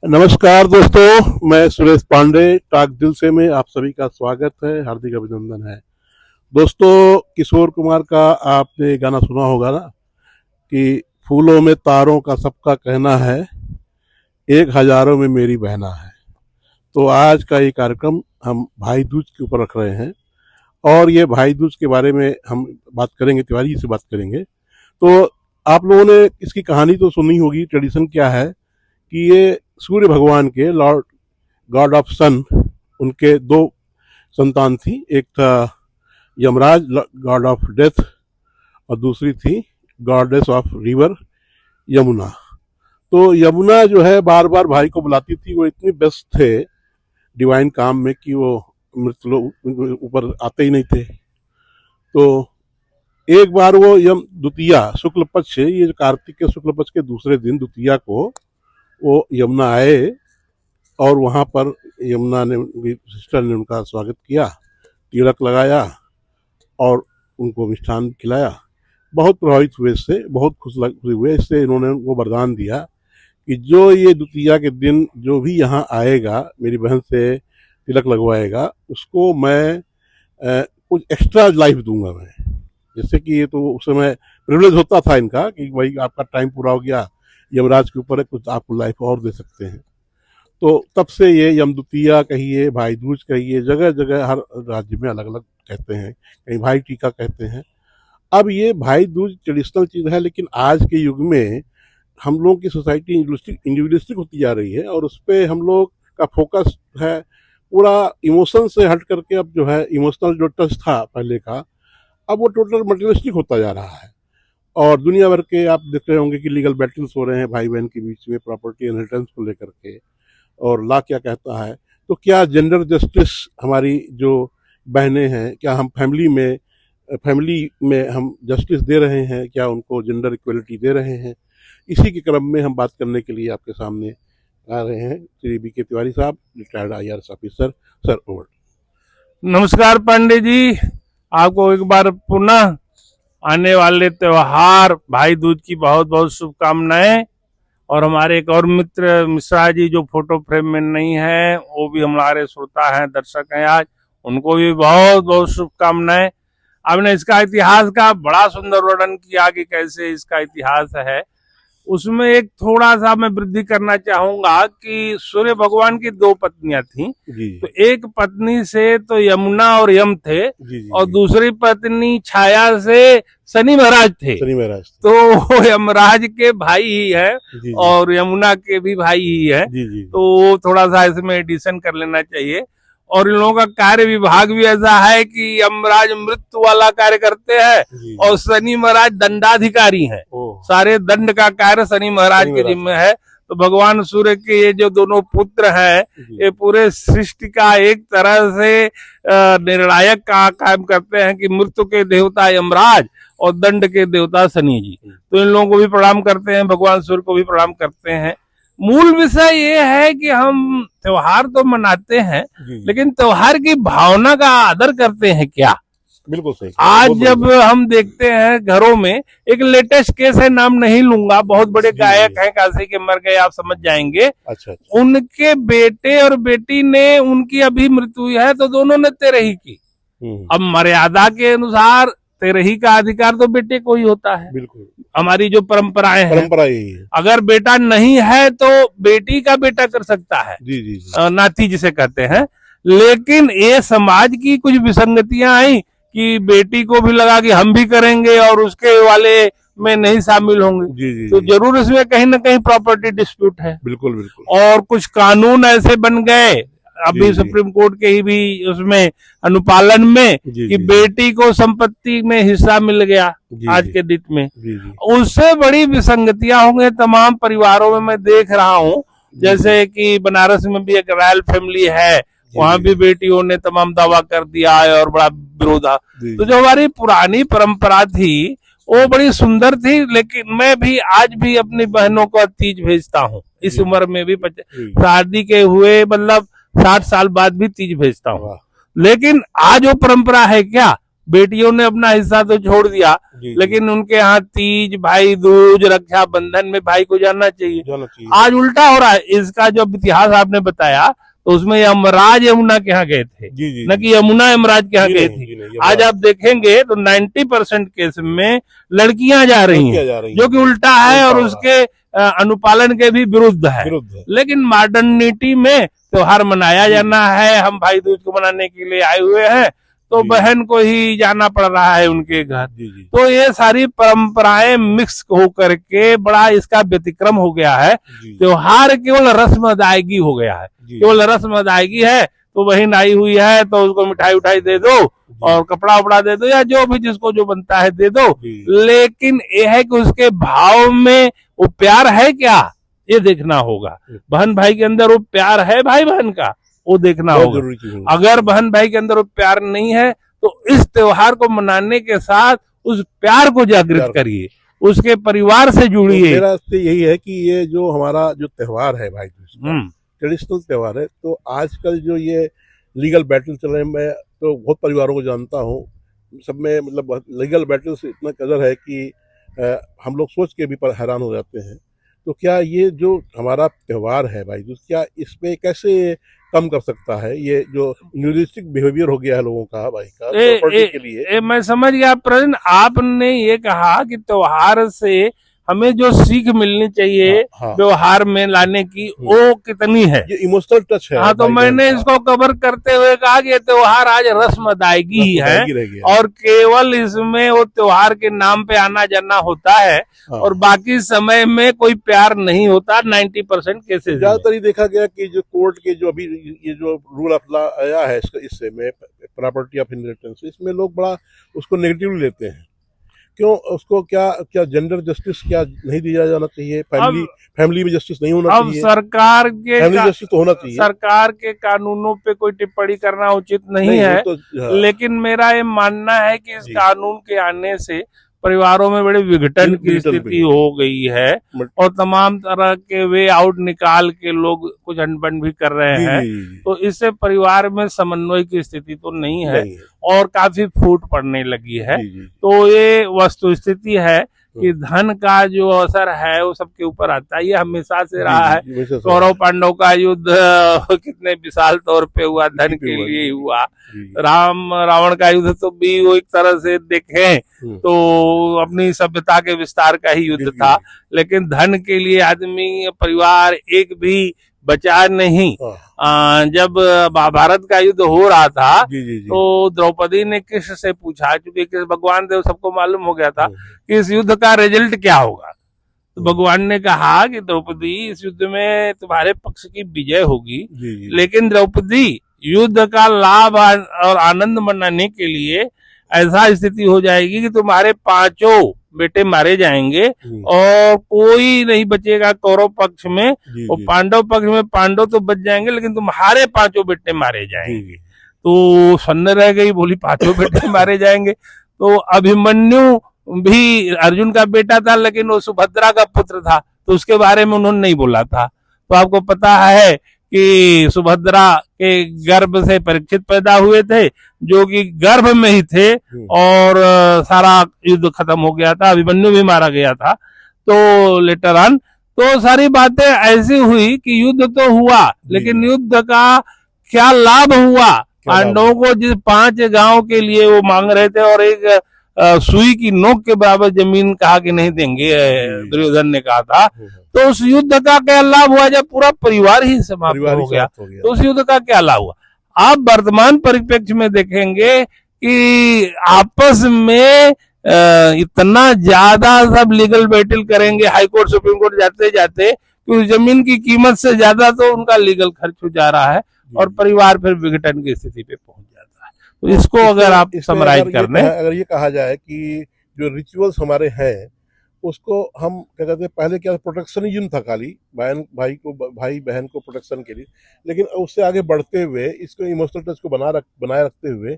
नमस्कार दोस्तों, मैं सुरेश पांडे टाक दिल से में आप सभी का स्वागत है, हार्दिक अभिनंदन है। दोस्तों, किशोर कुमार का आपने गाना सुना होगा ना कि फूलों में तारों का सबका कहना है, एक हजारों में मेरी बहना है। तो आज का ये कार्यक्रम हम भाई दूज के ऊपर रख रहे हैं और ये भाई दूज के बारे में हम बात करेंगे, तिवारी जी से बात करेंगे। तो आप लोगों ने इसकी कहानी तो सुनी होगी। ट्रेडिशन क्या है कि ये सूर्य भगवान के लॉर्ड गॉड ऑफ सन, उनके दो संतान थी। एक था यमराज गॉड ऑफ डेथ और दूसरी थी गॉडेस ऑफ रिवर यमुना। तो यमुना जो है बार बार भाई को बुलाती थी। वो इतनी व्यस्त थे डिवाइन काम में कि वो मृत लोग ऊपर आते ही नहीं थे। तो एक बार वो द्वितीया शुक्ल पक्ष, ये कार्तिक के शुक्ल पक्ष के दूसरे दिन द्वितीया को वो यमुना आए और वहाँ पर यमुना ने, सिस्टर ने उनका स्वागत किया, तिलक लगाया और उनको मिष्ठान खिलाया। बहुत प्रभावित हुए इससे, बहुत खुश हुए इससे। इन्होंने उनको वरदान दिया कि जो ये द्वितीया के दिन जो भी यहाँ आएगा, मेरी बहन से तिलक लगवाएगा, उसको मैं कुछ एक्स्ट्रा लाइफ दूंगा मैं। जैसे कि ये तो उस समय प्रिविलेज होता था इनका कि भाई आपका टाइम पूरा हो गया, यमराज के ऊपर है, कुछ आपको लाइफ और दे सकते हैं। तो तब से ये यमद्वितीया कहिए, भाई दूज कहिए, जगह जगह हर राज्य में अलग अलग कहते हैं, कहीं भाई टीका कहते हैं। अब ये भाई दूज ट्रेडिशनल चीज़ है, लेकिन आज के युग में हम लोग की सोसाइटी इंडिविजुअलिस्टिक होती जा रही है और उस पर हम लोग का फोकस है पूरा इमोशन से हट करके। अब जो है इमोशनल जो टच था पहले का, अब वो टोटल मटेरियलिस्टिक होता जा रहा है। और दुनिया भर के आप देख रहे होंगे कि लीगल बैटल्स हो रहे हैं भाई बहन के बीच में, प्रॉपर्टी इनहेरिटेंस को लेकर के। और लॉ क्या कहता है, तो क्या जेंडर जस्टिस हमारी जो बहनें हैं, क्या हम फैमिली में हम जस्टिस दे रहे हैं, क्या उनको जेंडर इक्वलिटी दे रहे हैं? इसी के क्रम में हम बात करने के लिए आपके सामने आ रहे हैं श्री बी के तिवारी साहब, retired IAS officer. Sir, over. नमस्कार पांडे जी, आपको एक बार पुनः आने वाले त्योहार भाई दूज की बहुत बहुत शुभकामनाएं। और हमारे एक और मित्र मिश्रा जी जो फोटो फ्रेम में नहीं है, वो भी हमारे श्रोता हैं, दर्शक हैं आज, उनको भी बहुत बहुत शुभकामनाएं। आपने इसका इतिहास का बड़ा सुंदर वर्णन किया कि कैसे इसका इतिहास है। उसमें एक थोड़ा सा मैं वृद्धि करना चाहूंगा कि सूर्य भगवान की दो पत्नियां थीं। तो एक पत्नी से तो यमुना और यम थे, और दूसरी पत्नी छाया से शनि महाराज थे। तो यमराज के भाई ही है और यमुना के भी भाई ही है। तो थोड़ा सा इसमें एडिशन कर लेना चाहिए। और इन लोगों का कार्य विभाग भी ऐसा है कि यमराज मृत्यु वाला कार्य करते हैं और शनि महाराज दंडाधिकारी हैं। सारे दंड का कार्य शनि महाराज के जिम्मे है। तो भगवान सूर्य के ये जो दोनों पुत्र हैं, ये पूरे सृष्टि का एक तरह से निर्णायक का काम करते हैं कि मृत्यु के देवता यमराज और दंड के देवता शनि जी। तो इन लोगों को भी प्रणाम करते हैं, भगवान सूर्य को भी प्रणाम करते हैं। मूल विषय ये है कि हम त्योहार तो मनाते हैं, लेकिन त्योहार की भावना का आदर करते हैं क्या? बिल्कुल सही। आज जब हम देखते हैं घरों में, एक लेटेस्ट केस है, नाम नहीं लूंगा, बहुत बड़े गायक हैं, काशी के मर गए, आप समझ जाएंगे। अच्छा। उनके बेटे और बेटी ने, उनकी अभी मृत्यु हुई है, तो दोनों ने तेरही की। अब मर्यादा के अनुसार तेरही का अधिकार तो बेटे को ही होता है। बिल्कुल, हमारी जो परंपराएं हैं, परंपरा यही है। अगर बेटा नहीं है तो बेटी का बेटा कर सकता है, जी। नाती जिसे कहते हैं। लेकिन ये समाज की कुछ विसंगतियां आई कि बेटी को भी लगा कि हम भी करेंगे और उसके वाले में नहीं शामिल होंगे। तो जरूर इसमें कहीं ना कहीं प्रॉपर्टी डिस्प्यूट है। बिल्कुल। और कुछ कानून ऐसे बन गए अभी सुप्रीम कोर्ट के ही भी उसमें अनुपालन में कि बेटी को संपत्ति में हिस्सा मिल गया आज के डेट में। उससे बड़ी विसंगतियां होंगे तमाम परिवारों में। मैं देख रहा हूँ जैसे कि बनारस में भी एक रॉयल फैमिली है, वहां भी बेटियों ने तमाम दावा कर दिया है और बड़ा विरोधा। तो जो हमारी पुरानी परंपरा थी वो बड़ी सुंदर थी। लेकिन मैं भी आज भी अपनी बहनों को तीज भेजता हूँ, इस उम्र में भी शादी के हुए मतलब 60 साल बाद भी तीज भेजता हूँ। लेकिन आज वो परंपरा है क्या? बेटियों ने अपना हिस्सा तो छोड़ दिया, जी, लेकिन उनके यहाँ तीज, भाई दूज, रक्षाबंधन में भाई को जाना चाहिए। जाना चाहिए। आज उल्टा हो रहा है। इसका जो इतिहास आपने बताया, तो उसमें यमराज यमुना के यहाँ गए थे, जी जी न कि यमुना यमराज के यहाँ जी गई नहीं, थी। जी नहीं, आज आप देखेंगे तो 90% केस में लड़कियां जा रही किया हैं, जा रही जो कि उल्टा है और उल्टा हो उसके अनुपालन के भी विरुद्ध है। विरुद्ध है। लेकिन मॉडर्निटी में त्योहार मनाया जी, जाना है, हम भाई दूज को मनाने के लिए आए हुए हैं, तो जी। बहन को ही जाना पड़ रहा है उनके घर। जी जी तो ये सारी परंपराएं मिक्स होकर के बड़ा इसका व्यतिक्रम हो गया है। जी त्योहार केवल रस्म अदायगी हो गया है, जी केवल रस्म अदायगी है। तो बहन आई हुई है तो उसको मिठाई उठाई दे दो और कपड़ा उपड़ा दे दो, या जो भी जिसको जो बनता है दे दो। जी। लेकिन ये है कि उसके भाव में वो प्यार है क्या, ये देखना होगा। बहन भाई के अंदर वो प्यार है भाई बहन का, वो देखना बहुत होगा। जरूरी चीज है। अगर बहन भाई के अंदर वो प्यार नहीं है, तो इस त्योहार को मनाने के साथ उस प्यार को जागृत करिए, उसके परिवार से तो जुड़िए। मेरा तो यही है कि ये जो हमारा जो त्योहार है भाई दूज का, ट्रेडिशनल त्योहार है, तो आजकल जो ये लीगल बैटल चल रहे हैं, मैं तो बहुत परिवारों को जानता हूँ, सब में मतलब लीगल बैटल से इतना कदर है कि हम लोग सोच के भी हैरान हो जाते हैं। तो क्या ये जो हमारा त्योहार है भाई दूज, क्या इसमें कैसे कम कर सकता है ये जो न्यूरिस्टिक बिहेवियर हो गया है लोगों का भाई का प्रॉपर्टी के लिए? मैं समझ गया प्रश्न। आपने ये कहा कि त्योहार से हमें जो सीख मिलनी चाहिए हाँ। व्यवहार में लाने की, वो कितनी है? ये इमोशनल टच है। हाँ, तो मैंने इसको कवर करते हुए कहा कि ये त्योहार आज रस्म अदायगी ही है, और केवल इसमें वो त्योहार के नाम पे आना जाना होता है। हाँ। और बाकी समय में कोई प्यार नहीं होता 90% केसेस। ज्यादातर देखा गया कि जो कोर्ट के जो अभी ये जो रूल ऑफ लॉ आया है इससे में प्रॉपर्टी ऑफ इनहेरिटेंस, इसमें लोग बड़ा उसको नेगेटिवली लेते हैं। क्यों? उसको क्या जेंडर जस्टिस क्या नहीं दिया जाना चाहिए? फैमिली में जस्टिस नहीं होना चाहिए? अब सरकार के फैमिली जस्टिस तो होना चाहिए। सरकार के कानूनों पे कोई टिप्पणी करना उचित नहीं है, तो, लेकिन मेरा ये मानना है कि इस कानून के आने से परिवारों में बड़े विघटन की स्थिति हो गई है, और तमाम तरह के वे आउट निकाल के लोग कुछ अनबन भी कर रहे हैं। तो इससे परिवार में समन्वय की स्थिति तो नहीं है, और काफी फूट पड़ने लगी है। तो ये वस्तु स्थिति है कि धन का जो असर है वो सबके ऊपर आता है। ये हमेशा से रहा है। कौरव पांडव का युद्ध कितने विशाल तौर पे हुआ, धन के लिए हुआ। राम रावण का युद्ध तो भी वो एक तरह से देखें तो अपनी सभ्यता के विस्तार का ही युद्ध था, लेकिन धन के लिए आदमी परिवार एक भी बचा नहीं। जब महाभारत का युद्ध हो रहा था, तो द्रौपदी ने कृष्ण से पूछा, क्योंकि भगवान देव सबको मालूम हो गया था कि इस युद्ध का रिजल्ट क्या होगा। तो भगवान ने कहा कि द्रौपदी, इस युद्ध में तुम्हारे पक्ष की विजय होगी, लेकिन द्रौपदी युद्ध का लाभ और आनंद मनाने के लिए ऐसा स्थिति हो जाएगी कि तुम्हारे 5 बेटे मारे जाएंगे और कोई नहीं बचेगा कौरव पक्ष में, और पांडव पक्ष में पांडव तो बच जाएंगे, लेकिन तुम्हारे 5 बेटे मारे जाएंगे। तो सन्न रह गई, बोली 5 बेटे मारे जाएंगे। तो अभिमन्यु भी अर्जुन का बेटा था, लेकिन वो सुभद्रा का पुत्र था, तो उसके बारे में उन्होंने नहीं बोला था। तो आपको पता है कि सुभद्रा के गर्भ से परीक्षित पैदा हुए थे, जो कि गर्भ में ही थे, और सारा युद्ध खत्म हो गया था, अभिमन्यु भी मारा गया था। तो लेटर ऑन तो सारी बातें ऐसी हुई कि युद्ध तो हुआ, लेकिन युद्ध का क्या लाभ हुआ? पांडवों को जिस 5 गांव के लिए वो मांग रहे थे, और एक सुई की नोक के बराबर जमीन कहा कि नहीं देंगे, दुर्योधन ने कहा था, तो उस युद्ध का क्या लाभ हुआ जब पूरा परिवार ही समाप्त हो गया? तो उस युद्ध का क्या लाभ हुआ? आप वर्तमान परिप्रेक्ष्य में देखेंगे कि आपस में इतना ज्यादा सब लीगल बैटल करेंगे, हाईकोर्ट सुप्रीम कोर्ट जाते जाते, कि उस जमीन की कीमत से ज्यादा तो उनका लीगल खर्च हो जा रहा है, और परिवार फिर विघटन की स्थिति पे पहुंच जाता है। तो इसको अगर आप समराइज करने, अगर ये कहा जाए कि जो रिचुअल्स हमारे हैं उसको हम क्या कहते हैं, पहले क्या प्रोटेक्शनिज्म था, खाली भाई बहन को प्रोटेक्शन के लिए, लेकिन उससे आगे बढ़ते हुए इसको इमोशनल टच को बनाए रखते हुए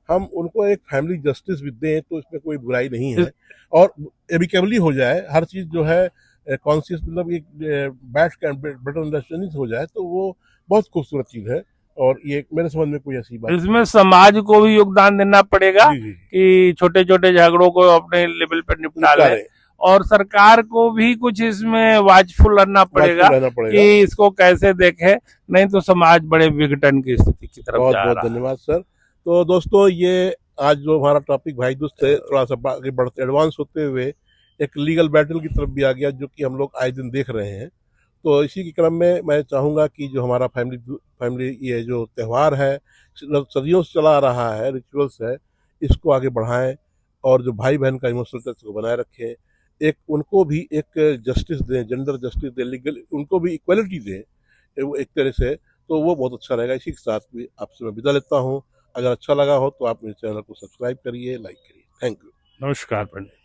हम उनको एक फैमिली जस्टिस भी दें, तो इसमें कोई बुराई नहीं है, और एमिकेबली हो जाए हर चीज जो है, कॉन्शियस मतलब एक बेटर अंडरस्टैंडिंग हो जाए, तो वो बहुत खूबसूरत चीज है। और ये मेरे समझ में कोई ऐसी बात इसमें समाज को भी योगदान देना पड़ेगा जी जी कि छोटे छोटे झगड़ों को अपने लेवल पर निपटा निपटा ले, रहे, और सरकार को भी कुछ इसमें वाचफुल रहना पड़ेगा वाचफुल रहना पड़ेगा। कि इसको कैसे देखे, नहीं तो समाज बड़े विघटन की स्थिति की तरफ बहुत जा बहुत रहा है। धन्यवाद सर। तो दोस्तों, ये आज जो हमारा टॉपिक भाई दूज से थोड़ा सा आगे बढ़ते एडवांस होते हुए एक लीगल बैटल की तरफ भी आ गया, जो कि हम लोग आए दिन देख रहे हैं। तो इसी के क्रम में मैं चाहूँगा कि जो हमारा फैमिली ये जो त्यौहार है, सदियों से चला आ रहा है, रिचुअल्स है, इसको आगे बढ़ाएं और जो भाई बहन का इमोशनल टच को बनाए रखें। एक उनको भी एक जस्टिस दें, जेंडर जस्टिस दें, लीगल उनको भी इक्वलिटी दें वो एक तरह से, तो वो बहुत अच्छा रहेगा। इसी के साथ भी आपसे मैं विदा लेता हूँ। अगर अच्छा लगा हो तो आप मेरे चैनल को सब्सक्राइब करिए, लाइक करिए। Thank you. नमस्कार पंडित।